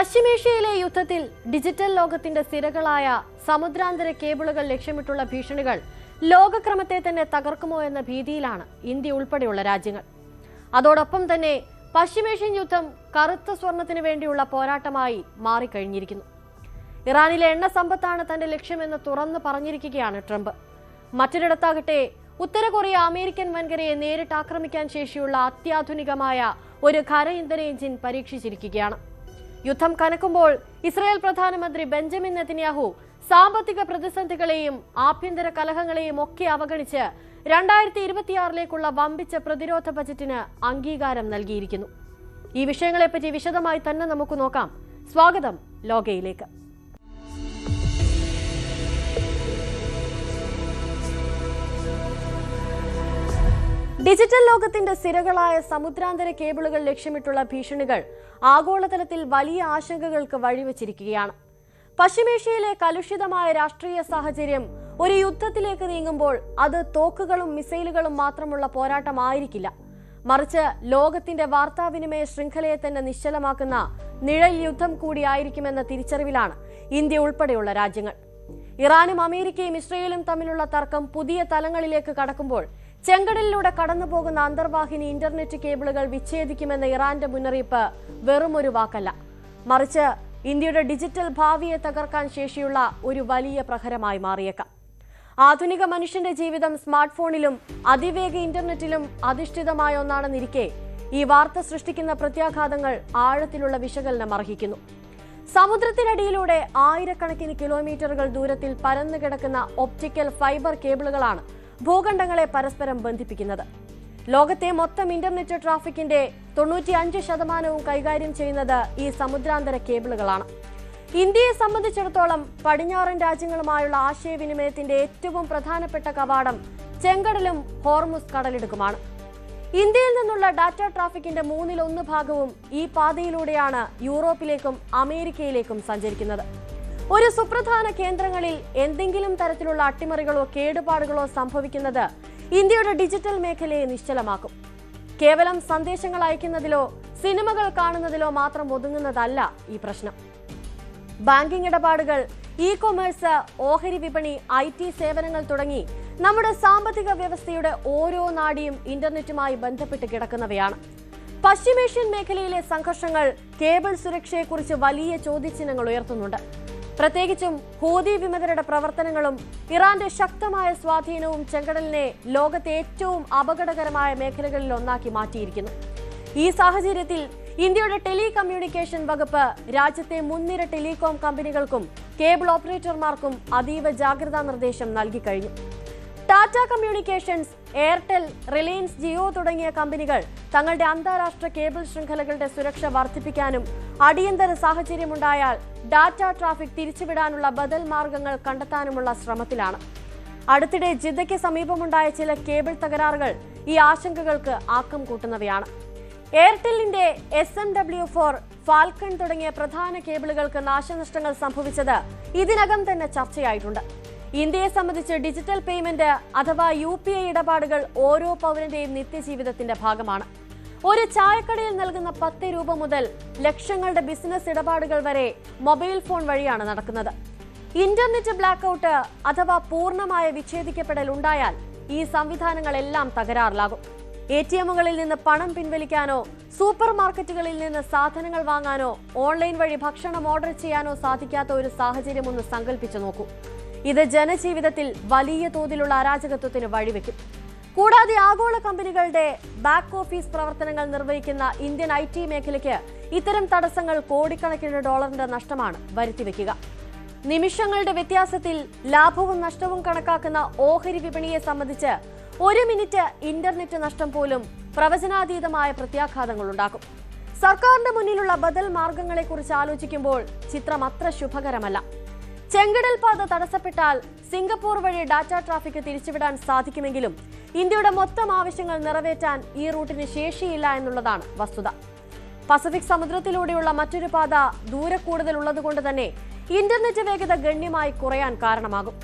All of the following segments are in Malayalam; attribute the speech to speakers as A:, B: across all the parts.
A: പശ്ചിമേഷ്യയിലെ യുദ്ധത്തിൽ ഡിജിറ്റൽ ലോകത്തിന്റെ സിരകളായ സമുദ്രാന്തര കേബിളുകൾ ലക്ഷ്യമിട്ടുള്ള ഭീഷണികൾ ലോകക്രമത്തെ തന്നെ തകർക്കുമോ എന്ന ഭീതിയിലാണ് ഇന്ത്യ ഉൾപ്പെടെയുള്ള രാജ്യങ്ങൾ. അതോടൊപ്പം തന്നെ പശ്ചിമേഷ്യൻ യുദ്ധം കറുത്ത സ്വർണത്തിന് വേണ്ടിയുള്ള പോരാട്ടമായി മാറിക്കഴിഞ്ഞിരിക്കുന്നു. ഇറാനിലെ എണ്ണ സമ്പത്താണ് തന്റെ ലക്ഷ്യമെന്ന് തുറന്നു പറഞ്ഞിരിക്കുകയാണ് ട്രംപ്. മറ്റൊരിടത്താകട്ടെ ഉത്തര കൊറിയ അമേരിക്കൻ വൻകരയെ നേരിട്ട് ആക്രമിക്കാൻ ശേഷിയുള്ള അത്യാധുനികമായ ഒരു ഖര ഇന്ധന എഞ്ചിൻ പരീക്ഷിച്ചിരിക്കുകയാണ്. യുദ്ധം കനക്കുമ്പോൾ ഇസ്രായേൽ പ്രധാനമന്ത്രി ബെഞ്ചമിൻ നെതന്യാഹു സാമ്പത്തിക പ്രതിസന്ധികളെയും ആഭ്യന്തര കലഹങ്ങളെയും ഒക്കെ അവഗണിച്ച് 2026 വമ്പിച്ച പ്രതിരോധ ബജറ്റിന് അംഗീകാരം നൽകിയിരിക്കുന്നു. ഈ വിഷയങ്ങളെപ്പറ്റി വിശദമായി തന്നെ നമുക്ക് നോക്കാം. സ്വാഗതം ലോകയിലേക്ക്. ഡിജിറ്റൽ ലോകത്തിന്റെ സിരകളായ സമുദ്രാന്തര കേബിളുകൾ ലക്ഷ്യമിട്ടുള്ള ഭീഷണികൾ ആഗോളതലത്തിൽ വലിയ ആശങ്കകൾക്ക് വഴിവെച്ചിരിക്കുകയാണ്. പശ്ചിമേഷ്യയിലെ കലുഷിതമായ രാഷ്ട്രീയ സാഹചര്യം ഒരു യുദ്ധത്തിലേക്ക് നീങ്ങുമ്പോൾ അത് തോക്കുകളും മിസൈലുകളും മാത്രമുള്ള പോരാട്ടമായിരിക്കില്ല, മറിച്ച് ലോകത്തിന്റെ വാർത്താവിനിമയ ശൃംഖലയെ തന്നെ നിശ്ചലമാക്കുന്ന നിഴൽ യുദ്ധം കൂടിയായിരിക്കുമെന്ന തിരിച്ചറിവിലാണ് ഇന്ത്യ ഉൾപ്പെടെയുള്ള രാജ്യങ്ങൾ. ഇറാനും അമേരിക്കയും ഇസ്രയേലും തമ്മിലുള്ള തർക്കം പുതിയ തലങ്ങളിലേക്ക് കടക്കുമ്പോൾ ചെങ്കടലിലൂടെ കടന്നുപോകുന്ന അന്തർവാഹിനി ഇന്റർനെറ്റ് കേബിളുകൾ വിച്ഛേദിക്കുമെന്ന ഇറാന്റെ മുന്നറിയിപ്പ് വെറുമൊരു വാക്കല്ല, മറിച്ച് ഇന്ത്യയുടെ ഡിജിറ്റൽ ഭാവിയെ തകർക്കാൻ ശേഷിയുള്ള ഒരു വലിയ പ്രഹരമായി മാറിയേക്കാം. ആധുനിക മനുഷ്യന്റെ ജീവിതം സ്മാർട്ട് ഫോണിലും അതിവേഗ ഇന്റർനെറ്റിലും അധിഷ്ഠിതമായ ഒന്നാണെന്നിരിക്കെ ഈ വാർത്ത സൃഷ്ടിക്കുന്ന പ്രത്യാഘാതങ്ങൾ ആഴത്തിലുള്ള വിശകലനം അർഹിക്കുന്നു. സമുദ്രത്തിനടിയിലൂടെ ആയിരക്കണക്കിന് കിലോമീറ്ററുകൾ ദൂരത്തിൽ പരന്നു കിടക്കുന്ന ഒപ്റ്റിക്കൽ ഫൈബർ കേബിളുകളാണ് ഭൂഖണ്ഡങ്ങളെ പരസ്പരം ബന്ധിപ്പിക്കുന്നത്. ലോകത്തെ മൊത്തം ഇന്റർനെറ്റ് ട്രാഫിക്കിന്റെ 95% കൈകാര്യം ചെയ്യുന്നത് ഈ സമുദ്രാന്തര കേബിളുകളാണ്. ഇന്ത്യയെ സംബന്ധിച്ചിടത്തോളം പടിഞ്ഞാറൻ രാജ്യങ്ങളുമായുള്ള ആശയവിനിമയത്തിന്റെ ഏറ്റവും പ്രധാനപ്പെട്ട കവാടം ചെങ്കടലും ഹോർമുസ് കടലിടുക്കുമാണ്. ഇന്ത്യയിൽ നിന്നുള്ള ഡാറ്റ ട്രാഫിക്കിന്റെ 1/3 ഭാഗവും ഈ പാതയിലൂടെയാണ് യൂറോപ്പിലേക്കും അമേരിക്കയിലേക്കും സഞ്ചരിക്കുന്നത്. ഒരു സുപ്രധാന കേന്ദ്രങ്ങളിൽ എന്തെങ്കിലും തരത്തിലുള്ള അട്ടിമറികളോ കേടുപാടുകളോ സംഭവിക്കുന്നത് ഇന്ത്യയുടെ ഡിജിറ്റൽ മേഖലയെ നിശ്ചലമാക്കും. കേവലം സന്ദേശങ്ങൾ അയക്കുന്നതിലോ സിനിമകൾ കാണുന്നതിലോ മാത്രം ഒതുങ്ങുന്നതല്ല ഈ പ്രശ്നം. ബാങ്കിംഗ് ഇടപാടുകൾ, ഇ കൊമേഴ്സ്, ഓഹരി വിപണി, IT സേവനങ്ങൾ തുടങ്ങി നമ്മുടെ സാമ്പത്തിക വ്യവസ്ഥയുടെ ഓരോ നാഡിയും ഇന്റർനെറ്റുമായി ബന്ധപ്പെട്ട് കിടക്കുന്നവയാണ്. പശ്ചിമേഷ്യൻ മേഖലയിലെ സംഘർഷങ്ങൾ കേബിൾ സുരക്ഷയെക്കുറിച്ച് വലിയ ചോദ്യചിഹ്നങ്ങൾ ഉയർത്തുന്നുണ്ട്. പ്രത്യേകിച്ചും ഹൂതി വിമതരുടെ പ്രവർത്തനങ്ങളും ഇറാന്റെ ശക്തമായ സ്വാധീനവും ചെങ്കടലിനെ ലോകത്തെ ഏറ്റവും അപകടകരമായ മേഖലകളിൽ ഒന്നാക്കി മാറ്റിയിരിക്കുന്നു. ഈ സാഹചര്യത്തിൽ ഇന്ത്യയുടെ ടെലികമ്മ്യൂണിക്കേഷൻ വകുപ്പ് രാജ്യത്തെ മുൻനിര ടെലികോം കമ്പനികൾക്കും കേബിൾ ഓപ്പറേറ്റർമാർക്കും അതീവ ജാഗ്രതാ നിർദ്ദേശം നൽകിക്കഴിഞ്ഞു. ടാറ്റ കമ്മ്യൂണിക്കേഷൻസ്, എയർടെൽ, റിലയൻസ് ജിയോ തുടങ്ങിയ കമ്പനികൾ തങ്ങളുടെ അന്താരാഷ്ട്ര കേബിൾ ശൃംഖലകളുടെ സുരക്ഷ വർദ്ധിപ്പിക്കാനും അടിയന്തര സാഹചര്യമുണ്ടായാൽ ഡാറ്റ ട്രാഫിക് തിരിച്ചുവിടാനുള്ള ബദൽ മാർഗങ്ങൾ കണ്ടെത്താനുമുള്ള ശ്രമത്തിലാണ്. അടുത്തിടെ ജിദ്ദയ്ക്ക് സമീപമുണ്ടായ ചില കേബിൾ തകരാറുകൾ ഈ ആശങ്കകൾക്ക് ആക്കം കൂട്ടുന്നവയാണ്. എയർടെല്ലിന്റെ SMW4, ഫാൽക്കൺ തുടങ്ങിയ പ്രധാന കേബിളുകൾക്ക് നാശനഷ്ടങ്ങൾ സംഭവിച്ചത് ഇതിനകം തന്നെ ചർച്ചയായിട്ടുണ്ട്. ഇന്ത്യയെ സംബന്ധിച്ച് ഡിജിറ്റൽ പേയ്മെന്റ് അഥവാ UPI ഇടപാടുകൾ ഓരോ പൗരന്റെയും നിത്യജീവിതത്തിന്റെ ഭാഗമാണ്. ഒരു ചായക്കടയിൽ നൽകുന്ന 10 രൂപ മുതൽ ലക്ഷങ്ങളുടെ ബിസിനസ് ഇടപാടുകൾ വരെ മൊബൈൽ ഫോൺ വഴിയാണ് നടക്കുന്നത്. ഇന്റർനെറ്റ് ബ്ലാക്കൌട്ട് അഥവാ പൂർണ്ണമായ വിച്ഛേദിക്കപ്പെടൽ ഉണ്ടായാൽ ഈ സംവിധാനങ്ങളെല്ലാം തകരാറിലാകും. ATMകളിൽ നിന്ന് പണം പിൻവലിക്കാനോ സൂപ്പർ മാർക്കറ്റുകളിൽ നിന്ന് സാധനങ്ങൾ വാങ്ങാനോ ഓൺലൈൻ വഴി ഭക്ഷണം ഓർഡർ ചെയ്യാനോ സാധിക്കാത്ത ഒരു സാഹചര്യം ഒന്ന് സങ്കല്പിച്ചു നോക്കൂ. ഇത് ജനജീവിതത്തിൽ വലിയ തോതിലുള്ള അരാജകത്വത്തിന് വഴിവെക്കും. കൂടാതെ ആഗോള കമ്പനികളുടെ ബാക്ക് ഓഫീസ് പ്രവർത്തനങ്ങൾ നിർവഹിക്കുന്ന ഇന്ത്യൻ IT മേഖലയ്ക്ക് ഇത്തരം തടസ്സങ്ങൾ കോടിക്കണക്കിന് ഡോളറിന്റെ നഷ്ടമാണ് വരുത്തിവെക്കുക. നിമിഷങ്ങളുടെ വ്യത്യാസത്തിൽ ലാഭവും നഷ്ടവും കണക്കാക്കുന്ന ഓഹരി വിപണിയെ സംബന്ധിച്ച് 1 മിനിറ്റ് ഇന്റർനെറ്റ് നഷ്ടം പോലും പ്രവചനാതീതമായ പ്രത്യാഘാതങ്ങൾ ഉണ്ടാക്കും. സർക്കാരിന്റെ മുന്നിലുള്ള ബദൽ മാർഗങ്ങളെക്കുറിച്ച് ആലോചിക്കുമ്പോൾ ചിത്രം അത്ര ശുഭകരമല്ല. ചെങ്കടൽ പാത തടസ്സപ്പെട്ടാൽ സിംഗപ്പൂർ വഴി ഡാറ്റ ട്രാഫിക് തിരിച്ചുവിടാൻ സാധിക്കുമെങ്കിലും ഇന്ത്യയുടെ മൊത്തം ആവശ്യങ്ങൾ നിറവേറ്റാൻ ഈ റൂട്ടിന് ശേഷിയില്ല എന്നുള്ളതാണ് വസ്തുത. പസഫിക് സമുദ്രത്തിലൂടെയുള്ള മറ്റൊരു പാത ദൂരെ കൂടുതൽ ഉള്ളതുകൊണ്ട് തന്നെ ഇന്റർനെറ്റ് വേഗത ഗണ്യമായി കുറയാൻ കാരണമാകും.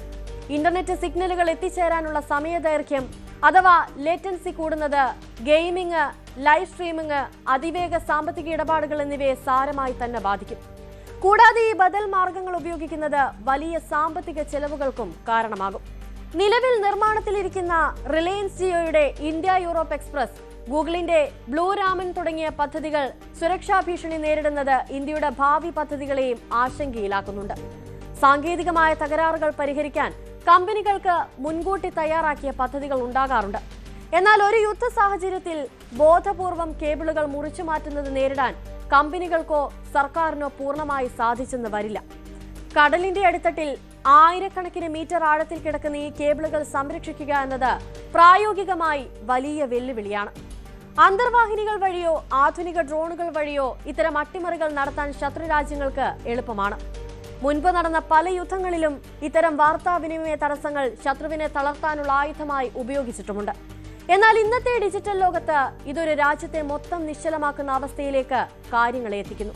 A: ഇന്റർനെറ്റ് സിഗ്നലുകൾ എത്തിച്ചേരാനുള്ള സമയദൈർഘ്യം അഥവാ ലേറ്റൻസി കൂടുന്നത് ഗെയിമിംഗ്, ലൈവ് സ്ട്രീമിംഗ്, അതിവേഗ സാമ്പത്തിക ഇടപാടുകൾ എന്നിവയെ സാരമായി തന്നെ ബാധിക്കും. കൂടാതെ ഈ ബദൽ മാർഗങ്ങൾ ഉപയോഗിക്കുന്നത് വലിയ സാമ്പത്തിക ചെലവുകൾക്കും കാരണമാകും. നിലവിൽ നിർമ്മാണത്തിലിരിക്കുന്ന റിലയൻസ് ജിയോയുടെ ഇന്ത്യ യൂറോപ്പ് എക്സ്പ്രസ്, ഗൂഗിളിന്റെ ബ്ലൂ രാമൻ തുടങ്ങിയ പദ്ധതികൾ സുരക്ഷാ ഭീഷണി നേരിടുന്നത് ഇന്ത്യയുടെ ഭാവി പദ്ധതികളെയും ആശങ്കയിലാക്കുന്നുണ്ട്. സാങ്കേതികമായ തകരാറുകൾ പരിഹരിക്കാൻ കമ്പനികൾക്ക് മുൻകൂട്ടി തയ്യാറാക്കിയ പദ്ധതികൾ ഉണ്ടാകാറുണ്ട്. എന്നാൽ ഒരു യുദ്ധ സാഹചര്യത്തിൽ ബോധപൂർവം കേബിളുകൾ മുറിച്ചു മാറ്റുന്നത് നേരിടാൻ കമ്പനികൾക്കോ സർക്കാരിനോ പൂർണ്ണമായി സാധിച്ചെന്ന് വരില്ല. കടലിന്റെ അടിത്തട്ടിൽ ആയിരക്കണക്കിന് മീറ്റർ ആഴത്തിൽ കിടക്കുന്ന ഈ കേബിളുകൾ സംരക്ഷിക്കുക എന്നത് പ്രായോഗികമായി വലിയ വെല്ലുവിളിയാണ്. അന്തർവാഹിനികൾ വഴിയോ ആധുനിക ഡ്രോണുകൾ വഴിയോ ഇത്തരം അട്ടിമറികൾ നടത്താൻ ശത്രു രാജ്യങ്ങൾക്ക് എളുപ്പമാണ്. മുൻപ് നടന്ന പല യുദ്ധങ്ങളിലും ഇത്തരം വാർത്താവിനിമയ തടസ്സങ്ങൾ ശത്രുവിനെ തളർത്താനുള്ള ആയുധമായി ഉപയോഗിച്ചിട്ടുമുണ്ട്. എന്നാൽ ഇന്നത്തെ ഡിജിറ്റൽ ലോകത്ത് ഇതൊരു രാജ്യത്തെ മൊത്തം നിശ്ചലമാക്കുന്ന അവസ്ഥയിലേക്ക് കാര്യങ്ങളെ എത്തിക്കുന്നു.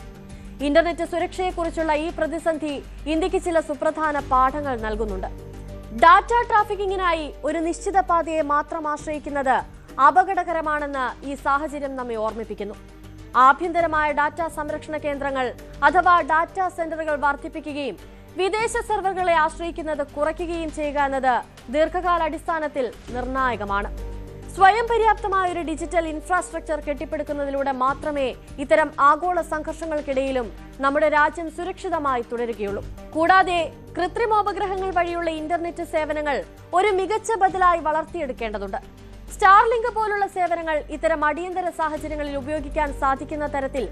A: ഇന്റർനെറ്റ് സുരക്ഷയെക്കുറിച്ചുള്ള ഈ പ്രതിസന്ധി ഇന്ത്യക്ക് ചില സുപ്രധാന പാഠങ്ങൾ നൽകുന്നുണ്ട്. ഡാറ്റ ട്രാഫിക്കിങ്ങിനായി ഒരു നിശ്ചിത പാതയെ മാത്രം ആശ്രയിക്കുന്നത് അപകടകരമാണെന്ന് ഈ സാഹചര്യം നമ്മെ ഓർമ്മിപ്പിക്കുന്നു. ആഭ്യന്തരമായ ഡാറ്റാ സംരക്ഷണ കേന്ദ്രങ്ങൾ അഥവാ ഡാറ്റാ സെന്ററുകൾ വർദ്ധിപ്പിക്കുകയും വിദേശ സെർവറുകളെ ആശ്രയിക്കുന്നത് കുറയ്ക്കുകയും ചെയ്യുക എന്നത് ദീർഘകാലാടിസ്ഥാനത്തിൽ നിർണായകമാണ്. സ്വയം പര്യാപ്തമായ ഒരു ഡിജിറ്റൽ ഇൻഫ്രാസ്ട്രക്ചർ കെട്ടിപ്പടുക്കുന്നതിലൂടെ മാത്രമേ ഇത്തരം ആഗോള സംഘർഷങ്ങൾക്കിടയിലും നമ്മുടെ രാജ്യം സുരക്ഷിതമായി തുടരുകയുള്ളൂ. കൂടാതെ കൃത്രിമോപഗ്രഹങ്ങൾ വഴിയുള്ള ഇന്റർനെറ്റ് സേവനങ്ങൾ ഒരു മികച്ച ബദലായി വളർത്തിയെടുക്കേണ്ടതുണ്ട്. സ്റ്റാർലിങ്ക് പോലുള്ള സേവനങ്ങൾ ഇത്തരം അടിയന്തര സാഹചര്യങ്ങളിൽ ഉപയോഗിക്കാൻ സാധിക്കുന്ന തരത്തിൽ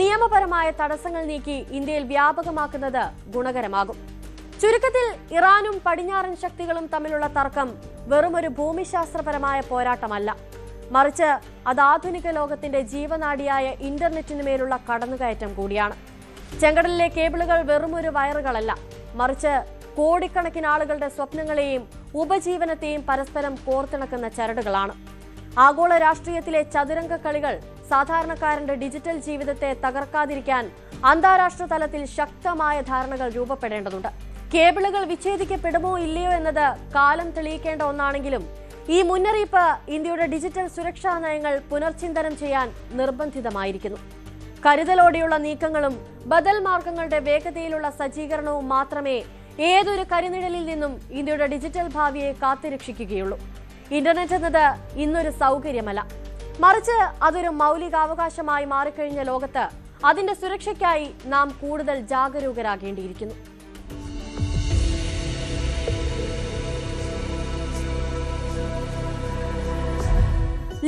A: നിയമപരമായ തടസ്സങ്ങൾ നീക്കി ഇന്ത്യയിൽ വ്യാപകമാക്കുന്നത് ഗുണകരമാകും. ചുരുക്കത്തിൽ ഇറാനും പടിഞ്ഞാറൻ ശക്തികളും തമ്മിലുള്ള തർക്കം വെറുമൊരു ഭൂമിശാസ്ത്രപരമായ പോരാട്ടമല്ല, മറിച്ച് അത് ആധുനിക ലോകത്തിന്റെ ജീവനാഡിയായ ഇന്റർനെറ്റിന് മേലുള്ള കടന്നുകയറ്റം കൂടിയാണ്. ചെങ്കടലിലെ കേബിളുകൾ വെറുമൊരു വയറുകളല്ല, മറിച്ച് കോടിക്കണക്കിന് ആളുകളുടെ സ്വപ്നങ്ങളെയും ഉപജീവനത്തെയും പരസ്പരം കോർത്തിണക്കുന്ന ചരടുകളാണ്. ആഗോള രാഷ്ട്രീയത്തിലെ ചതുരംഗ കളികൾ സാധാരണക്കാരന്റെ ഡിജിറ്റൽ ജീവിതത്തെ തകർക്കാതിരിക്കാൻ അന്താരാഷ്ട്ര തലത്തിൽ ശക്തമായ ധാരണകൾ രൂപപ്പെടേണ്ടതുണ്ട്. കേബിളുകൾ വിച്ഛേദിക്കപ്പെടുമോ ഇല്ലയോ എന്നത് കാലം തെളിയിക്കേണ്ട ഒന്നാണെങ്കിലും ഈ മുന്നറിയിപ്പ് ഇന്ത്യയുടെ ഡിജിറ്റൽ സുരക്ഷാ നയങ്ങൾ പുനർചിന്തനം ചെയ്യാൻ നിർബന്ധിതമായിരിക്കുന്നു. കരുതലോടെയുള്ള നീക്കങ്ങളും ബദൽ മാർഗങ്ങളുടെ വേഗതയിലുള്ള സജ്ജീകരണവും മാത്രമേ ഏതൊരു കരിനിഴലിൽ നിന്നും ഇന്ത്യയുടെ ഡിജിറ്റൽ ഭാവിയെ കാത്തുരക്ഷിക്കുകയുള്ളൂ. ഇന്റർനെറ്റ് എന്നത് ഇന്നൊരു സൗകര്യമല്ല, മറിച്ച് അതൊരു മൗലികാവകാശമായി മാറിക്കഴിഞ്ഞ ലോകത്ത് അതിന്റെ സുരക്ഷയ്ക്കായി നാം കൂടുതൽ ജാഗരൂകരാകേണ്ടിയിരിക്കുന്നു.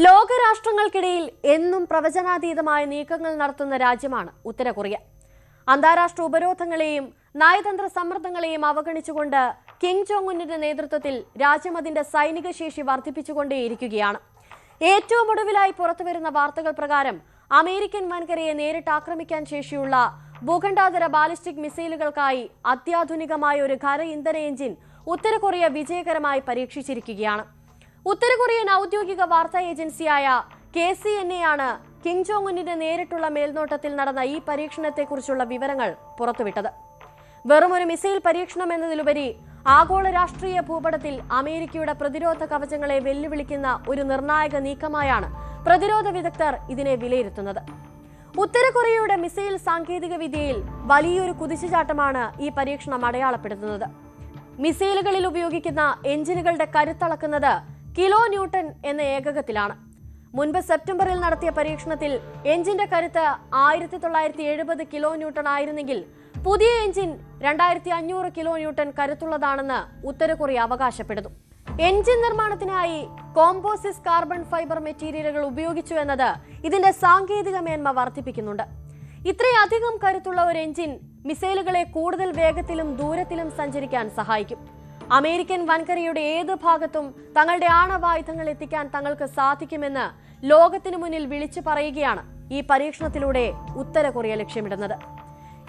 A: ലോകരാഷ്ട്രങ്ങൾക്കിടയിൽ എന്നും പ്രവചനാതീതമായ നീക്കങ്ങൾ നടത്തുന്ന രാജ്യമാണ് ഉത്തര കൊറിയ. അന്താരാഷ്ട്ര ഉപരോധങ്ങളെയും നയതന്ത്ര സമ്മർദ്ദങ്ങളെയും അവഗണിച്ചുകൊണ്ട് കിം ജോങ് ഉന്നിന്റെ നേതൃത്വത്തിൽ രാജ്യം അതിന്റെ സൈനിക ശേഷി വർദ്ധിപ്പിച്ചുകൊണ്ടേയിരിക്കുകയാണ്. ഏറ്റവും ഒടുവിലായി പുറത്തുവരുന്ന വാർത്തകൾ പ്രകാരം അമേരിക്കൻ വൻകരയെ നേരിട്ട് ആക്രമിക്കാൻ ശേഷിയുള്ള ഭൂഖണ്ഡാന്തര ബാലിസ്റ്റിക് മിസൈലുകൾക്കായി അത്യാധുനികമായ ഒരു ഖര ഇന്ധന എഞ്ചിൻ ഉത്തര കൊറിയ വിജയകരമായി പരീക്ഷിച്ചിരിക്കുകയാണ്. ഉത്തര കൊറിയൻ ഔദ്യോഗിക വാർത്താ ഏജൻസിയായ KCNA ആണ് കിം ജോങ് ഉന്നിന്റെ നേരിട്ടുള്ള മേൽനോട്ടത്തിൽ നടന്ന ഈ പരീക്ഷണത്തെക്കുറിച്ചുള്ള വിവരങ്ങൾ പുറത്തുവിട്ടത്. വെറുമൊരു മിസൈൽ പരീക്ഷണം എന്നതിലുപരി ആഗോള രാഷ്ട്രീയ ഭൂപടത്തിൽ അമേരിക്കയുടെ പ്രതിരോധ കവചങ്ങളെ വെല്ലുവിളിക്കുന്ന ഒരു നിർണായക നീക്കമായാണ് പ്രതിരോധ വിദഗ്ധർ ഇതിനെ വിലയിരുത്തുന്നത്. ഉത്തര കൊറിയയുടെ മിസൈൽ സാങ്കേതിക വിദ്യയിൽ വലിയൊരു കുതിച്ചുചാട്ടമാണ് ഈ പരീക്ഷണം അടയാളപ്പെടുത്തുന്നത്. മിസൈലുകളിൽ ഉപയോഗിക്കുന്ന എഞ്ചിനുകളുടെ കരുത്തളക്കുന്നത് കിലോ ന്യൂട്ടൺ എന്ന ഏകകത്തിലാണ്. മുൻപ് സെപ്റ്റംബറിൽ നടത്തിയ പരീക്ഷണത്തിൽ എഞ്ചിന്റെ കരുത്ത് 1970 കിലോ ന്യൂട്ടൺ ആയിരുന്നെങ്കിൽ പുതിയ എഞ്ചിൻ 2500 കിലോ ന്യൂട്ടൺ കരുത്തുള്ളതാണെന്ന് ഉത്തര കൊറിയ അവകാശപ്പെടുന്നു. എഞ്ചിൻ നിർമ്മാണത്തിനായി കോമ്പോസിസ് കാർബൺ ഫൈബർ മെറ്റീരിയലുകൾ ഉപയോഗിച്ചു എന്നത് ഇതിന്റെ സാങ്കേതിക മേന്മ വർദ്ധിപ്പിക്കുന്നുണ്ട്. ഇത്രയധികം കരുത്തുള്ള ഒരു എഞ്ചിൻ മിസൈലുകളെ കൂടുതൽ വേഗത്തിലും ദൂരത്തിലും സഞ്ചരിക്കാൻ സഹായിക്കും. അമേരിക്കൻ വൻകരയുടെ ഏത് ഭാഗത്തും തങ്ങളുടെ ആണവായുധങ്ങൾ എത്തിക്കാൻ തങ്ങൾക്ക് സാധിക്കുമെന്ന് ലോകത്തിനു മുന്നിൽ വിളിച്ചു പറയുകയാണ് ഈ പരീക്ഷണത്തിലൂടെ ഉത്തര കൊറിയ ലക്ഷ്യമിടുന്നത്.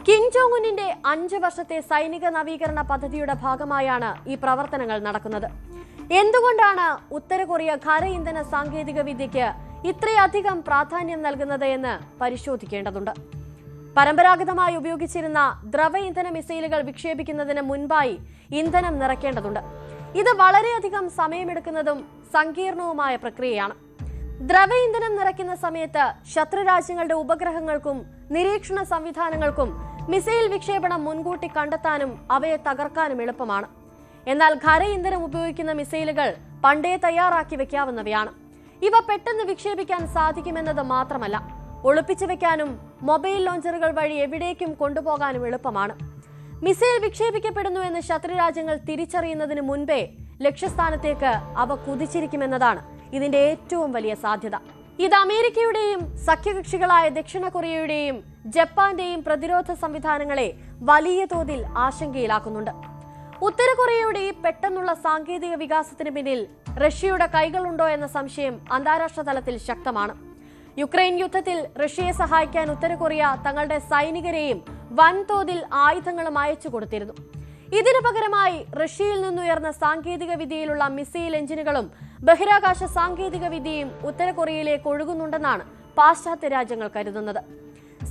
A: കിം ജോങ് ഉന്നിന്റെ 5 വർഷത്തെ സൈനിക നവീകരണ പദ്ധതിയുടെ ഭാഗമായാണ് ഈ പ്രവർത്തനങ്ങൾ നടക്കുന്നത്. എന്തുകൊണ്ടാണ് ഉത്തര കൊറിയ ഖര ഇന്ധന സാങ്കേതിക വിദ്യയ്ക്ക് ഇത്രയധികം പ്രാധാന്യം നൽകുന്നത് എന്ന് പരിശോധിക്കേണ്ടതുണ്ട്. പരമ്പരാഗതമായി ഉപയോഗിച്ചിരുന്ന ദ്രവ ഇന്ധന മിസൈലുകൾ വിക്ഷേപിക്കുന്നതിന് മുൻപായി ഇന്ധനം നിറയ്ക്കേണ്ടതുണ്ട്. ഇത് വളരെയധികം സമയമെടുക്കുന്നതും സങ്കീർണവുമായ പ്രക്രിയയാണ്. ദ്രവ ഇന്ധനം നിറയ്ക്കുന്ന സമയത്ത് ശത്രു രാജ്യങ്ങളുടെ ഉപഗ്രഹങ്ങൾക്കും നിരീക്ഷണ സംവിധാനങ്ങൾക്കും മിസൈൽ വിക്ഷേപണം മുൻകൂട്ടി കണ്ടെത്താനും അവയെ തകർക്കാനും എളുപ്പമാണ്. എന്നാൽ ഖര ഇന്ധനം ഉപയോഗിക്കുന്ന മിസൈലുകൾ പണ്ടേ തയ്യാറാക്കി വെക്കാവുന്നവയാണ്. ഇവ പെട്ടെന്ന് വിക്ഷേപിക്കാൻ സാധിക്കുമെന്നത് മാത്രമല്ല, ഒളിപ്പിച്ചു വെക്കാനും മൊബൈൽ ലോഞ്ചറുകൾ വഴി എവിടേക്കും കൊണ്ടുപോകാനും എളുപ്പമാണ്. മിസൈൽ വിക്ഷേപിക്കപ്പെടുന്നു എന്ന് ശത്രുരാജ്യങ്ങൾ തിരിച്ചറിയുന്നതിന് മുൻപേ ലക്ഷ്യസ്ഥാനത്തേക്ക് അവ കുതിച്ചിരിക്കുമെന്നതാണ് ഇതിന്റെ ഏറ്റവും വലിയ സാധ്യത. ഇത് അമേരിക്കയുടെയും സഖ്യകക്ഷികളായ ദക്ഷിണ കൊറിയയുടെയും ജപ്പാന്റെയും പ്രതിരോധ സംവിധാനങ്ങളെ വലിയ തോതിൽ ആശങ്കയിലാക്കുന്നുണ്ട്. ഉത്തര കൊറിയയുടെ ഈ പെട്ടെന്നുള്ള സാങ്കേതിക വികാസത്തിന് പിന്നിൽ റഷ്യയുടെ കൈകളുണ്ടോ എന്ന സംശയം അന്താരാഷ്ട്ര തലത്തിൽ ശക്തമാണ്. യുക്രൈൻ യുദ്ധത്തിൽ റഷ്യയെ സഹായിക്കാൻ ഉത്തര കൊറിയ തങ്ങളുടെ സൈനികരെയും വൻതോതിൽ ആയുധങ്ങളും അയച്ചു കൊടുത്തിരുന്നു. ഇതിനു പകരമായി റഷ്യയിൽ നിന്നുയർന്ന സാങ്കേതിക വിദ്യയിലുള്ള മിസൈൽ എഞ്ചിനുകളും ബഹിരാകാശ സാങ്കേതിക വിദ്യയും ഉത്തര കൊറിയയിലേക്ക് ഒഴുകുന്നുണ്ടെന്നാണ് പാശ്ചാത്യ രാജ്യങ്ങൾ കരുതുന്നത്.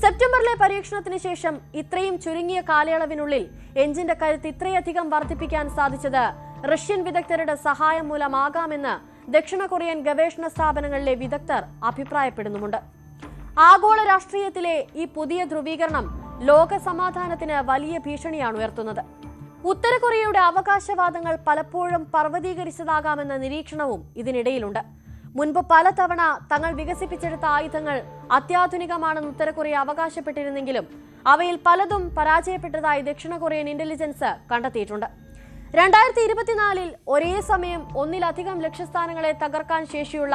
A: സെപ്റ്റംബറിലെ പരീക്ഷണത്തിന് ശേഷം ഇത്രയും ചുരുങ്ങിയ കാലയളവിനുള്ളിൽ എഞ്ചിന്റെ കരുത്ത് ഇത്രയധികം വർദ്ധിപ്പിക്കാൻ സാധിച്ചത് റഷ്യൻ വിദഗ്ധരുടെ സഹായം മൂലമാകാമെന്ന് ദക്ഷിണ കൊറിയൻ ഗവേഷണ സ്ഥാപനങ്ങളിലെ വിദഗ്ധർ അഭിപ്രായപ്പെടുന്നുമുണ്ട്. ആഗോള രാഷ്ട്രീയത്തിലെ ഈ പുതിയ ധ്രുവീകരണം ലോക സമാധാനത്തിന് വലിയ ഭീഷണിയാണ് ഉയർത്തുന്നത്. ഉത്തര കൊറിയയുടെ അവകാശവാദങ്ങൾ പലപ്പോഴും പർവ്വതീകരിച്ചതാകാമെന്ന നിരീക്ഷണവും ഇതിനിടയിലുണ്ട്. മുൻപ് പലതവണ തങ്ങൾ വികസിപ്പിച്ചെടുത്ത ആയുധങ്ങൾ അത്യാധുനികമാണെന്ന് ഉത്തര കൊറിയ അവകാശപ്പെട്ടിരുന്നെങ്കിലും അവയിൽ പലതും പരാജയപ്പെട്ടതായി ദക്ഷിണ കൊറിയൻ ഇന്റലിജൻസ് കണ്ടെത്തിയിട്ടുണ്ട്. 2024 ഒരേ സമയം ഒന്നിലധികം ലക്ഷ്യസ്ഥാനങ്ങളെ തകർക്കാൻ ശേഷിയുള്ള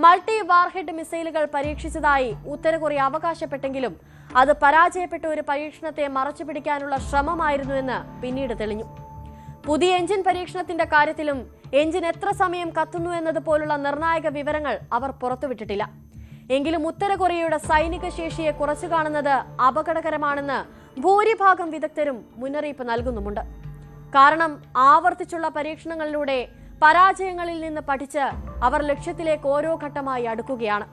A: മൾട്ടി വാർഹെഡ് മിസൈലുകൾ പരീക്ഷിച്ചതായി ഉത്തര കൊറിയ അവകാശപ്പെട്ടെങ്കിലും അത് പരാജയപ്പെട്ട ഒരു പരീക്ഷണത്തെ മറച്ചുപിടിക്കാനുള്ള ശ്രമമായിരുന്നുവെന്ന് പിന്നീട് തെളിഞ്ഞു. പുതിയ എഞ്ചിൻ പരീക്ഷണത്തിന്റെ കാര്യത്തിലും എഞ്ചിൻ എത്ര സമയം കത്തുന്നു എന്നതുപോലുള്ള നിർണായക വിവരങ്ങൾ അവർ പുറത്തുവിട്ടിട്ടില്ല. എങ്കിലും ഉത്തര കൊറിയയുടെ സൈനിക ശേഷിയെ കുറച്ചു കാണുന്നത് അപകടകരമാണെന്ന് ഭൂരിഭാഗം വിദഗ്ധരും മുന്നറിയിപ്പ് നൽകുന്നുമുണ്ട്. കാരണം ആവർത്തിച്ചുള്ള പരീക്ഷണങ്ങളിലൂടെ പരാജയങ്ങളിൽ നിന്ന് പഠിച്ച് അവർ ലക്ഷ്യത്തിലേക്ക് ഓരോ ഘട്ടമായി അടുക്കുകയാണ്.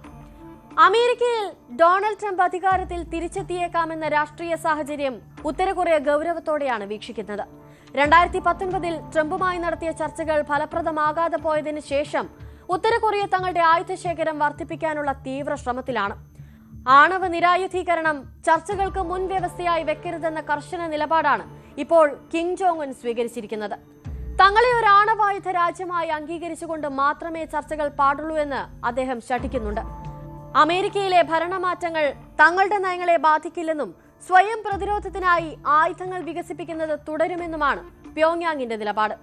A: അമേരിക്കയിൽ ഡൊണാൾഡ് ട്രംപ് അധികാരത്തിൽ തിരിച്ചെത്തിയേക്കാമെന്ന രാഷ്ട്രീയ സാഹചര്യം ഉത്തര കൊറിയ ഗൗരവത്തോടെയാണ് വീക്ഷിക്കുന്നത്. 2019 ട്രംപുമായി നടത്തിയ ചർച്ചകൾ ഫലപ്രദമാകാതെ പോയതിനു ശേഷം ഉത്തര കൊറിയ തങ്ങളുടെ ആയുധശേഖരം വർദ്ധിപ്പിക്കാനുള്ള തീവ്ര ശ്രമത്തിലാണ്. ആണവ നിരായുധീകരണം ചർച്ചകൾക്ക് മുൻവ്യവസ്ഥയായി വെക്കരുതെന്ന കർശന നിലപാടാണ് ഇപ്പോൾ കിം ജോങ് ഉൻ സ്വീകരിച്ചിരിക്കുന്നത്. തങ്ങളെ ഒരു ആണവായുധ രാജ്യമായി അംഗീകരിച്ചുകൊണ്ട് മാത്രമേ ചർച്ചകൾ പാടുള്ളൂ എന്ന് അദ്ദേഹം ശഠിക്കുന്നുണ്ട്. അമേരിക്കയിലെ ഭരണമാറ്റങ്ങൾ തങ്ങളുടെ നയങ്ങളെ ബാധിക്കില്ലെന്നും സ്വയം പ്രതിരോധത്തിനായി ആയുധങ്ങൾ വികസിപ്പിക്കുന്നത് തുടരുമെന്നുമാണ് പ്യോങ്യാങ്ങിന്റെ നിലപാട്.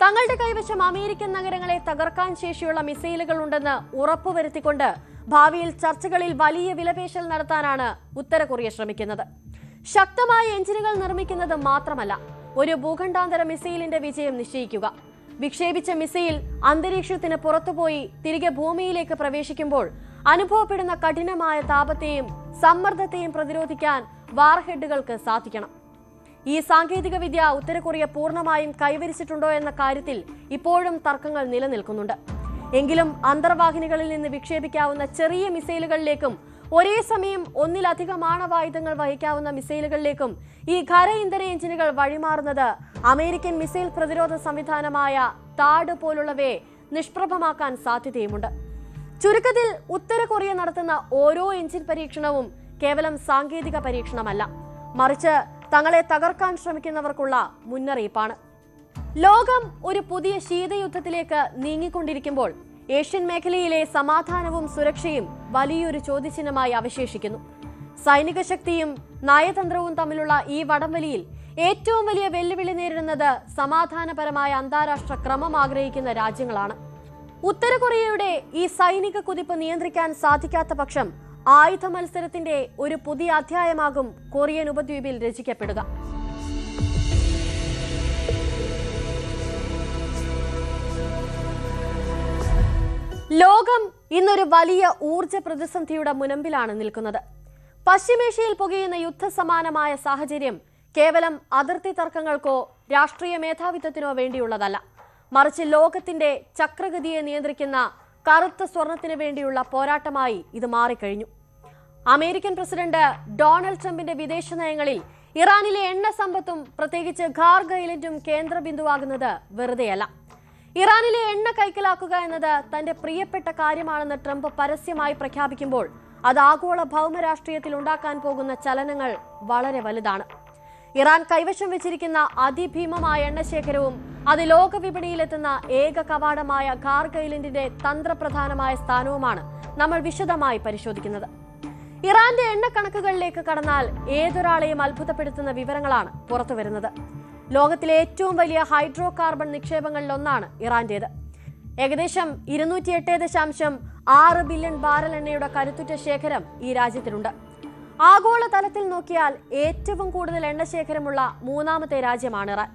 A: തങ്ങളുടെ കൈവശം അമേരിക്കൻ നഗരങ്ങളെ തകർക്കാൻ ശേഷിയുള്ള മിസൈലുകൾ ഉണ്ടെന്ന് ഉറപ്പുവരുത്തിക്കൊണ്ട് ഭാവിയിൽ ചർച്ചകളിൽ വലിയ വിലപേശൽ നടത്താനാണ് ഉത്തര കൊറിയ ശ്രമിക്കുന്നത്. ശക്തമായ എഞ്ചിനുകൾ നിർമ്മിക്കുന്നത് മാത്രമല്ല, ഒരു ഭൂഖണ്ഡാന്തര മിസൈലിന്റെ വിജയം നിശ്ചയിക്കുക. വിക്ഷേപിച്ച മിസൈൽ അന്തരീക്ഷത്തിന് പുറത്തുപോയി തിരികെ ഭൂമിയിലേക്ക് പ്രവേശിക്കുമ്പോൾ അനുഭവപ്പെടുന്ന കഠിനമായ താപത്തെയും സമ്മർദ്ദത്തെയും പ്രതിരോധിക്കാൻ വാർഹെഡുകൾക്ക് സാധിക്കണം. ഈ സാങ്കേതിക വിദ്യ ഉത്തര കൊറിയ പൂർണ്ണമായും കൈവരിച്ചിട്ടുണ്ടോ എന്ന കാര്യത്തിൽ ഇപ്പോഴും തർക്കങ്ങൾ നിലനിൽക്കുന്നുണ്ട്. എങ്കിലും അന്തർവാഹിനികളിൽ നിന്ന് വിക്ഷേപിക്കാവുന്ന ചെറിയ മിസൈലുകളിലേക്കും ഒരേ സമയം ഒന്നിലധികം ആണവായുധങ്ങൾ വഹിക്കാവുന്ന മിസൈലുകളിലേക്കും ഈ ഖര ഇന്ധന എഞ്ചിനുകൾ വഴിമാറുന്നത് അമേരിക്കൻ മിസൈൽ പ്രതിരോധ സംവിധാനമായ താഡ് പോലുള്ളവയെ നിഷ്പ്രഭമാക്കാൻ സാധ്യതയുമുണ്ട്. ചുരുക്കത്തിൽ ഉത്തര കൊറിയ നടത്തുന്ന ഓരോ എഞ്ചിൻ പരീക്ഷണവും കേവലം സാങ്കേതിക പരീക്ഷണമല്ല, മറിച്ച് തങ്ങളെ തകർക്കാൻ ശ്രമിക്കുന്നവർക്കുള്ള മുന്നറിയിപ്പാണ്. ലോകം ഒരു പുതിയ ശീതയുദ്ധത്തിലേക്ക് നീങ്ങിക്കൊണ്ടിരിക്കുമ്പോൾ ഏഷ്യൻ മേഖലയിലെ സമാധാനവും സുരക്ഷയും വലിയൊരു ചോദ്യചിഹ്നമായി അവശേഷിക്കുന്നു. സൈനിക ശക്തിയും നയതന്ത്രവും തമ്മിലുള്ള ഈ വടംവലിയിൽ ഏറ്റവും വലിയ വെല്ലുവിളി നേരിടുന്നത് സമാധാനപരമായ അന്താരാഷ്ട്ര ക്രമം ആഗ്രഹിക്കുന്ന രാജ്യങ്ങളാണ്. ഉത്തര കൊറിയയുടെ ഈ സൈനിക കുതിപ്പ് നിയന്ത്രിക്കാൻ സാധിക്കാത്ത പക്ഷം ആയുധ മത്സരത്തിന്റെ ഒരു പുതിയ അധ്യായമാകും കൊറിയൻ ഉപദ്വീപിൽ രചിക്കപ്പെടുക. ലോകം ഇന്നൊരു വലിയ ഊർജ പ്രതിസന്ധിയുടെ മുനമ്പിലാണ് നിൽക്കുന്നത്. പശ്ചിമേഷ്യയിൽ പുകയുന്ന യുദ്ധസമാനമായ സാഹചര്യം കേവലം അതിർത്തി തർക്കങ്ങൾക്കോ രാഷ്ട്രീയ മേധാവിത്വത്തിനോ വേണ്ടിയുള്ളതല്ല, മറിച്ച് ലോകത്തിന്റെ ചക്രഗതിയെ നിയന്ത്രിക്കുന്ന കറുത്ത സ്വർണത്തിന് വേണ്ടിയുള്ള പോരാട്ടമായി ഇത് മാറിക്കഴിഞ്ഞു. അമേരിക്കൻ പ്രസിഡന്റ് ഡൊണാൾഡ് ട്രംപിന്റെ വിദേശ നയങ്ങളിൽ ഇറാനിലെ എണ്ണ സമ്പത്തും പ്രത്യേകിച്ച് ഖാർഗ് ഐലൻഡും കേന്ദ്ര ബിന്ദുവാകുന്നത് വെറുതെയല്ല. ഇറാനിലെ എണ്ണ കൈക്കലാക്കുക എന്നത് തന്റെ പ്രിയപ്പെട്ട കാര്യമാണെന്ന് ട്രംപ് പരസ്യമായി പ്രഖ്യാപിക്കുമ്പോൾ അത് ആഗോള ഭൗമരാഷ്ട്രീയത്തിൽ ഉണ്ടാക്കാൻ പോകുന്ന ചലനങ്ങൾ വളരെ വലുതാണ്. ഇറാൻ കൈവശം വെച്ചിരിക്കുന്ന അതിഭീമമായ എണ്ണശേഖരവും അത് ലോകവിപണിയിലെത്തുന്ന ഏക കവാടമായ ഖാർഗ് ഐലൻഡിന്റെ തന്ത്രപ്രധാനമായ സ്ഥാനവുമാണ് നമ്മൾ വിശദമായി പരിശോധിക്കുന്നത്. ഇറാന്റെ എണ്ണക്കണക്കുകളിലേക്ക് കടന്നാൽ ഏതൊരാളെയും അത്ഭുതപ്പെടുത്തുന്ന വിവരങ്ങളാണ് പുറത്തുവരുന്നത്. ലോകത്തിലെ ഏറ്റവും വലിയ ഹൈഡ്രോ കാർബൺ നിക്ഷേപങ്ങളിലൊന്നാണ് ഇറാന്റേത്. ഏകദേശം 208.6 ബില്യൺ ബാരൽ എണ്ണയുടെ കരുത്തുറ്റ ശേഖരം ഈ രാജ്യത്തിനുണ്ട്. ആഗോള തലത്തിൽ നോക്കിയാൽ ഏറ്റവും കൂടുതൽ എണ്ണശേഖരമുള്ള മൂന്നാമത്തെ രാജ്യമാണ് ഇറാൻ.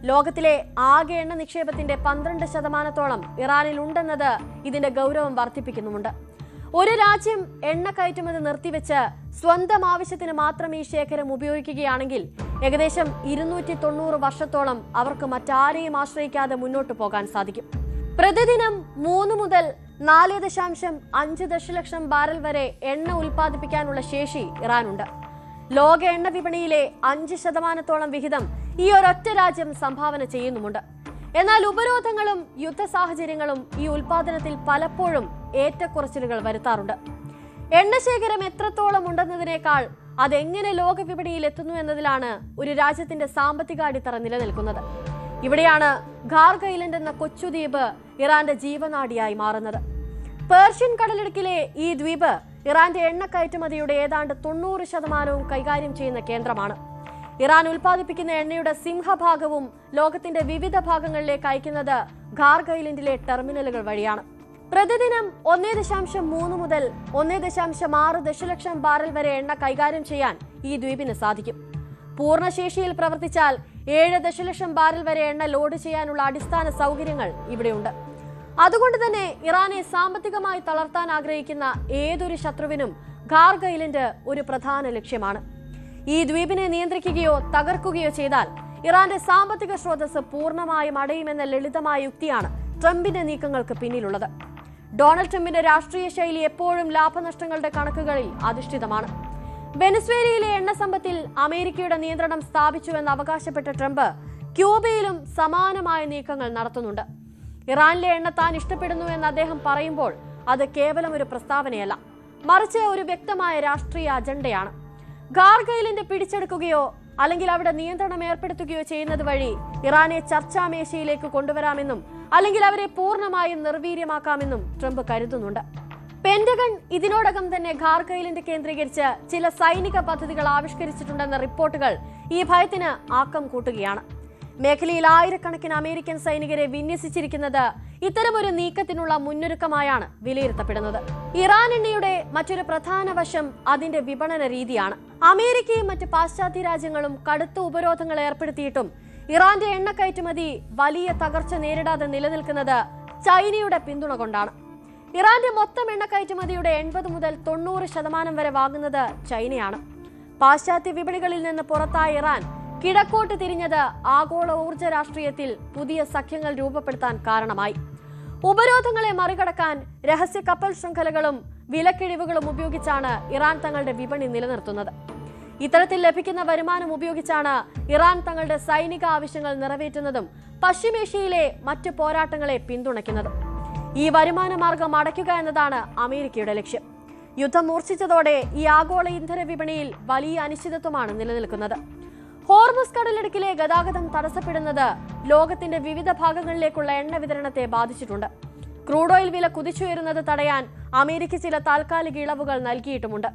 A: ലോകത്തിലെ ആകെ എണ്ണ നിക്ഷേപത്തിന്റെ 12% ഇറാനിൽ ഉണ്ടെന്നത് ഇതിന്റെ ഗൗരവം വർദ്ധിപ്പിക്കുന്നുമുണ്ട്. ഒരു രാജ്യം എണ്ണ കയറ്റുമതി നിർത്തിവെച്ച് സ്വന്തം ആവശ്യത്തിന് മാത്രം ഈ ശേഖരം ഉപയോഗിക്കുകയാണെങ്കിൽ ഏകദേശം 290 വർഷത്തോളം അവർക്ക് മറ്റാരെയും ആശ്രയിക്കാതെ മുന്നോട്ട് പോകാൻ സാധിക്കും. പ്രതിദിനം 3 മുതൽ 4.5 ദശലക്ഷം ബാരൽ വരെ എണ്ണ ഉൽപ്പാദിപ്പിക്കാനുള്ള ശേഷി ഇറാനുണ്ട്. ലോക എണ്ണ വിപണിയിലെ 5% വിഹിതം ഈ ഒരൊറ്റ രാജ്യം സംഭാവന ചെയ്യുന്നുമുണ്ട്. എന്നാൽ ഉപരോധങ്ങളും യുദ്ധ സാഹചര്യങ്ങളും ഈ ഉൽപാദനത്തിൽ പലപ്പോഴും ഏറ്റക്കുറച്ചിലുകൾ വരുത്താറുണ്ട്. എണ്ണശേഖരം എത്രത്തോളം ഉണ്ടെന്നതിനേക്കാൾ അതെങ്ങനെ ലോക വിപണിയിൽ എത്തുന്നു എന്നതിലാണ് ഒരു രാജ്യത്തിന്റെ സാമ്പത്തിക അടിത്തറ നിലനിൽക്കുന്നത്. ഇവിടെയാണ് ഖാർഗ് ഐലൻഡ് എന്ന കൊച്ചുദ്വീപ് ഇറാന്റെ ജീവനാഡിയായി മാറുന്നത്. പേർഷ്യൻ കടലിടുക്കിലെ ഈ ദ്വീപ് ഇറാന്റെ എണ്ണ കയറ്റുമതിയുടെ ഏതാണ്ട് 90% കൈകാര്യം ചെയ്യുന്ന കേന്ദ്രമാണ്. ഇറാൻ ഉൽപ്പാദിപ്പിക്കുന്ന എണ്ണയുടെ സിംഹഭാഗവും ലോകത്തിന്റെ വിവിധ ഭാഗങ്ങളിലേക്ക് അയക്കുന്നത് ഖാർഗ് ഐലൻഡിലെ ടെർമിനലുകൾ വഴിയാണ്. പ്രതിദിനം 1.3 മുതൽ 1.6 ദശലക്ഷം ബാരൽ വരെ എണ്ണ കൈകാര്യം ചെയ്യാൻ ഈ ദ്വീപിന് സാധിക്കും. പൂർണ്ണശേഷിയിൽ പ്രവർത്തിച്ചാൽ 7 ദശലക്ഷം ബാരൽ വരെ എണ്ണ ലോഡ് ചെയ്യാനുള്ള അടിസ്ഥാന സൗകര്യങ്ങൾ ഇവിടെയുണ്ട്. അതുകൊണ്ട് തന്നെ ഇറാനെ സാമ്പത്തികമായി തളർത്താൻ ആഗ്രഹിക്കുന്ന ഏതൊരു ശത്രുവിനും ഖാർഗ് ഐലൻഡ് ഒരു പ്രധാന ലക്ഷ്യമാണ്. ഈ ദ്വീപിനെ നിയന്ത്രിക്കുകയോ തകർക്കുകയോ ചെയ്താൽ ഇറാന്റെ സാമ്പത്തിക സ്രോതസ് പൂർണ്ണമായും അടയുമെന്ന ലളിതമായ യുക്തിയാണ് ട്രംപിന്റെ നീക്കങ്ങൾക്ക് പിന്നിലുള്ളത്. ഡൊണാൾഡ് ട്രംപിന്റെ രാഷ്ട്രീയ ശൈലി എപ്പോഴും ലാഭനഷ്ടങ്ങളുടെ കണക്കുകളിൽ അധിഷ്ഠിതമാണ്. വെനസ്വേലയിലെ എണ്ണ സമ്പത്തിൽ അമേരിക്കയുടെ നിയന്ത്രണം സ്ഥാപിച്ചുവെന്ന് അവകാശപ്പെട്ട ട്രംപ് ക്യൂബയിലും സമാനമായ നീക്കങ്ങൾ നടത്തുന്നുണ്ട്. ഇറാനിലെ എണ്ണ താൻ ഇഷ്ടപ്പെടുന്നു എന്ന് അദ്ദേഹം പറയുമ്പോൾ അത് കേവലം ഒരു പ്രസ്താവനയല്ല, മറിച്ച് ഒരു വ്യക്തമായ രാഷ്ട്രീയ അജണ്ടയാണ്. ഖാർഗ് ഐലൻഡ് പിടിച്ചെടുക്കുകയോ അല്ലെങ്കിൽ അവിടെ നിയന്ത്രണം ഏർപ്പെടുത്തുകയോ ചെയ്യുന്നത് വഴി ഇറാനെ ചർച്ചാമേശയിലേക്ക് കൊണ്ടുവരാമെന്നും അല്ലെങ്കിൽ അവരെ പൂർണ്ണമായും നിർവീര്യമാക്കാമെന്നും ട്രംപ് കരുതുന്നുണ്ട്. പെന്റഗൺ ഇതിനോടകം തന്നെ ഖാർഗ് ഐലൻഡ് കേന്ദ്രീകരിച്ച് ചില സൈനിക പദ്ധതികൾ ആവിഷ്കരിച്ചിട്ടുണ്ടെന്ന റിപ്പോർട്ടുകൾ ഈ ഭയത്തിന് ആക്കം കൂട്ടുകയാണ്. മേഖലയിൽ ആയിരക്കണക്കിന് അമേരിക്കൻ സൈനികരെ വിന്യസിച്ചിരിക്കുന്നത് ഇത്തരമൊരു നീക്കത്തിനുള്ള മുന്നൊരുക്കമായാണ് വിലയിരുത്തപ്പെടുന്നത്. ഇറാൻ എണ്ണയുടെ മറ്റൊരു പ്രധാന വശം അതിന്റെ വിപണന രീതിയാണ്. അമേരിക്കയും മറ്റ് പാശ്ചാത്യ രാജ്യങ്ങളും കടുത്ത ഉപരോധങ്ങൾ ഏർപ്പെടുത്തിയിട്ടും ഇറാന്റെ എണ്ണ കയറ്റുമതി വലിയ തകർച്ച നേരിടാതെ നിലനിൽക്കുന്നത് ചൈനയുടെ പിന്തുണ കൊണ്ടാണ്. ഇറാന്റെ മൊത്തം എണ്ണ കയറ്റുമതിയുടെ 80 മുതൽ 90% വരെ വാങ്ങുന്നത് ചൈനയാണ്. പാശ്ചാത്യ വിപണികളിൽ നിന്ന് പുറത്തായ ഇറാൻ കിഴക്കോട്ട് തിരിഞ്ഞത് ആഗോള ഊർജ്ജ രാഷ്ട്രീയത്തിൽ പുതിയ സഖ്യങ്ങൾ രൂപപ്പെടുത്താൻ കാരണമായി. ഉപരോധങ്ങളെ മറികടക്കാൻ രഹസ്യ കപ്പൽ ശൃംഖലകളും വിലക്കിഴിവുകളും ഉപയോഗിച്ചാണ് ഇറാൻ തങ്ങളുടെ വിപണി നിലനിർത്തുന്നത്. ഇത്തരത്തിൽ ലഭിക്കുന്ന വരുമാനം ഉപയോഗിച്ചാണ് ഇറാൻ തങ്ങളുടെ സൈനിക ആവശ്യങ്ങൾ നിറവേറ്റുന്നതും പശ്ചിമേഷ്യയിലെ മറ്റ് പോരാട്ടങ്ങളെ പിന്തുണയ്ക്കുന്നതും. ഈ വരുമാന മാർഗം അടയ്ക്കുക എന്നതാണ് അമേരിക്കയുടെ ലക്ഷ്യം. യുദ്ധം മൂർച്ഛിച്ചതോടെ ഈ ആഗോള ഇന്ധന വിപണിയിൽ വലിയ അനിശ്ചിതത്വമാണ് നിലനിൽക്കുന്നത്. ഹോർമുസ് കടലിടുക്കിലെ ഗതാഗതം തടസ്സപ്പെടുന്നത് ലോകത്തിന്റെ വിവിധ ഭാഗങ്ങളിലേക്കുള്ള എണ്ണ വിതരണത്തെ ബാധിച്ചിട്ടുണ്ട്. ക്രൂഡ് ഓയിൽ വില കുതിച്ചുയരുന്നത് തടയാൻ അമേരിക്ക ചില താൽക്കാലിക ഇളവുകൾ നൽകിയിട്ടുമുണ്ട്.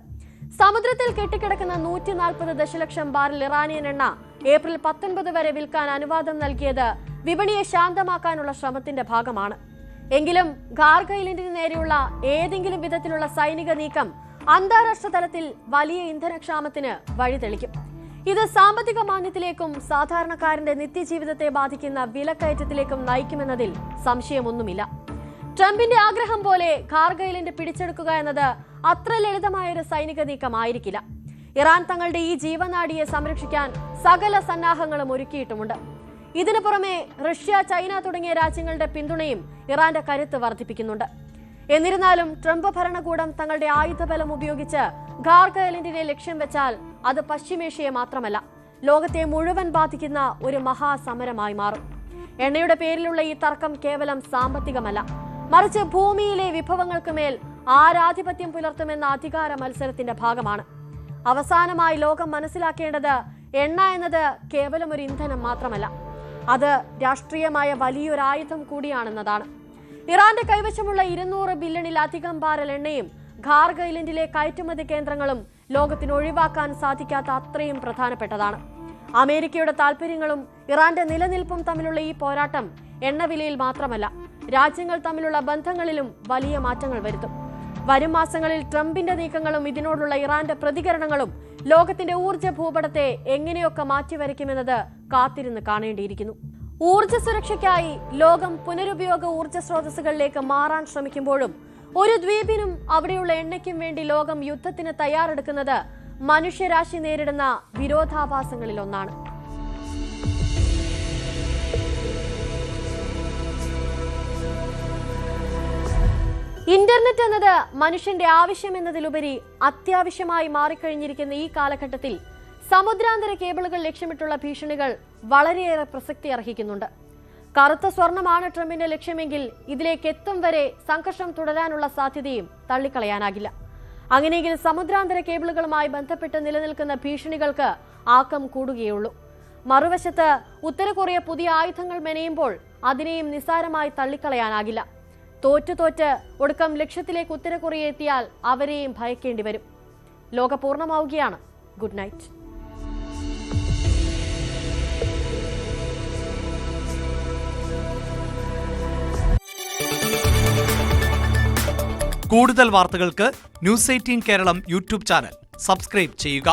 A: സമുദ്രത്തിൽ കെട്ടിക്കിടക്കുന്ന 140 ദശലക്ഷം ബാരൽ ഇറാനിയൻ എണ്ണ ഏപ്രിൽ 19 വരെ വിൽക്കാൻ അനുവാദം നൽകിയത് വിപണിയെ ശാന്തമാക്കാനുള്ള ശ്രമത്തിന്റെ ഭാഗമാണ്. എങ്കിലും ഖാർഗ് ഐലൻഡിന് നേരെയുള്ള ഏതെങ്കിലും വിധത്തിലുള്ള സൈനിക നീക്കം അന്താരാഷ്ട്ര തലത്തിൽ വലിയ ഇന്ധനക്ഷാമത്തിന് വഴിതെളിക്കും. ഇത് സാമ്പത്തിക മാന്ദ്യത്തിലേക്കും സാധാരണക്കാരന്റെ നിത്യജീവിതത്തെ ബാധിക്കുന്ന വിലക്കയറ്റത്തിലേക്കും നയിക്കുമെന്നതിൽ സംശയമൊന്നുമില്ല. ട്രംപിന്റെ ആഗ്രഹം പോലെ ഖാർഗ് ഐലൻഡ് പിടിച്ചെടുക്കുക എന്നത് അത്ര ലളിതമായ ഒരു സൈനിക നീക്കമായിരിക്കില്ല. ഇറാൻ തങ്ങളുടെ ഈ ജീവനാഡിയെ സംരക്ഷിക്കാൻ സകല സന്നാഹങ്ങളും ഒരുക്കിയിട്ടുമുണ്ട്. ഇതിനു പുറമെ റഷ്യ, ചൈന തുടങ്ങിയ രാജ്യങ്ങളുടെ പിന്തുണയും ഇറാന്റെ കരുത്ത് വർദ്ധിപ്പിക്കുന്നുണ്ട്. എന്നിരുന്നാലും ട്രംപ് ഭരണകൂടം തങ്ങളുടെ ആയുധബലം ഉപയോഗിച്ച് ഖാർഗ് ഐലൻഡിനെ ലക്ഷ്യം വെച്ചാൽ അത് പശ്ചിമേഷ്യയെ മാത്രമല്ല ലോകത്തെ മുഴുവൻ ബാധിക്കുന്ന ഒരു മഹാസമരമായി മാറും. എണ്ണയുടെ പേരിലുള്ള ഈ തർക്കം കേവലം സാമ്പത്തികമല്ല, മറിച്ച് ഭൂമിയിലെ വിഭവങ്ങൾക്ക് മേൽ ആരാധിപത്യം പുലർത്തുമെന്ന അധികാര മത്സരത്തിന്റെ ഭാഗമാണ്. അവസാനമായി ലോകം മനസ്സിലാക്കേണ്ടത് എണ്ണ എന്നത് കേവലം ഒരു ഇന്ധനം മാത്രമല്ല, അത് രാഷ്ട്രീയമായ വലിയൊരു ആയുധം കൂടിയാണെന്നതാണ്. ഇറാന്റെ കൈവശമുള്ള 200 ബില്യണിലധികം ബാരൽ എണ്ണയും ഖാർഗ് ഐലൻഡിലെ കയറ്റുമതി കേന്ദ്രങ്ങളും ലോകത്തിന് ഒഴിവാക്കാൻ സാധിക്കാത്ത അത്രയും പ്രധാനപ്പെട്ടതാണ്. അമേരിക്കയുടെ താൽപര്യങ്ങളും ഇറാന്റെ നിലനിൽപ്പും തമ്മിലുള്ള ഈ പോരാട്ടം എണ്ണവിലയിൽ മാത്രമല്ല, രാജ്യങ്ങൾ തമ്മിലുള്ള ബന്ധങ്ങളിലും വലിയ മാറ്റങ്ങൾ വരുത്തും. വരും മാസങ്ങളിൽ ട്രംപിന്റെ നീക്കങ്ങളും ഇതിനോടുള്ള ഇറാന്റെ പ്രതികരണങ്ങളും ലോകത്തിന്റെ ഊർജ്ജ ഭൂപടത്തെ എങ്ങനെയൊക്കെ മാറ്റിവരയ്ക്കുമെന്നത് കാത്തിരുന്ന് കാണേണ്ടിയിരിക്കുന്നു. ഊർജ്ജ സുരക്ഷയ്ക്കായി ലോകം പുനരുപയോഗ ഊർജ്ജ സ്രോതസ്സുകളിലേക്ക് മാറാൻ ശ്രമിക്കുമ്പോഴും ഒരു ദ്വീപിനും അവിടെയുള്ള എണ്ണയ്ക്കും വേണ്ടി ലോകം യുദ്ധത്തിന് തയ്യാറെടുക്കുന്നത് മനുഷ്യരാശി നേരിടുന്ന വിരോധാഭാസങ്ങളിൽ ഒന്നാണ്. ഇന്റർനെറ്റ് എന്നത് മനുഷ്യന്റെ ആവശ്യം എന്നതിലുപരി അത്യാവശ്യമായി മാറിക്കഴിഞ്ഞിരിക്കുന്ന ഈ കാലഘട്ടത്തിൽ സമുദ്രാന്തര കേബിളുകൾ ലക്ഷ്യമിട്ടുള്ള ഭീഷണികൾ വളരെയേറെ പ്രസക്തി അർഹിക്കുന്നുണ്ട്. കറുത്ത സ്വർണമാണ് ട്രംപിന്റെ ലക്ഷ്യമെങ്കിൽ ഇതിലേക്ക് എത്തും വരെ സംഘർഷം തുടരാനുള്ള സാധ്യതയും തള്ളിക്കളയാനാകില്ല. അങ്ങനെയെങ്കിൽ സമുദ്രാന്തര കേബിളുകളുമായി ബന്ധപ്പെട്ട് നിലനിൽക്കുന്ന ഭീഷണികൾക്ക് ആക്കം കൂടുകയുള്ളൂ. മറുവശത്ത് ഉത്തര കൊറിയ പുതിയ ആയുധങ്ങൾ മെനയുമ്പോൾ അതിനെയും നിസ്സാരമായി തള്ളിക്കളയാനാകില്ല. തോറ്റ് ഒടുക്കം ലക്ഷ്യത്തിലേക്ക് ഉത്തര കൊറിയ എത്തിയാൽ അവരെയും ഭയക്കേണ്ടി വരും. ലോക പൂർണ്ണമാവുകയാണ്. Good night.
B: കൂടുതൽ വാർത്തകൾക്ക് News 18 Keralam YouTube channel subscribe ചെയ്യുക.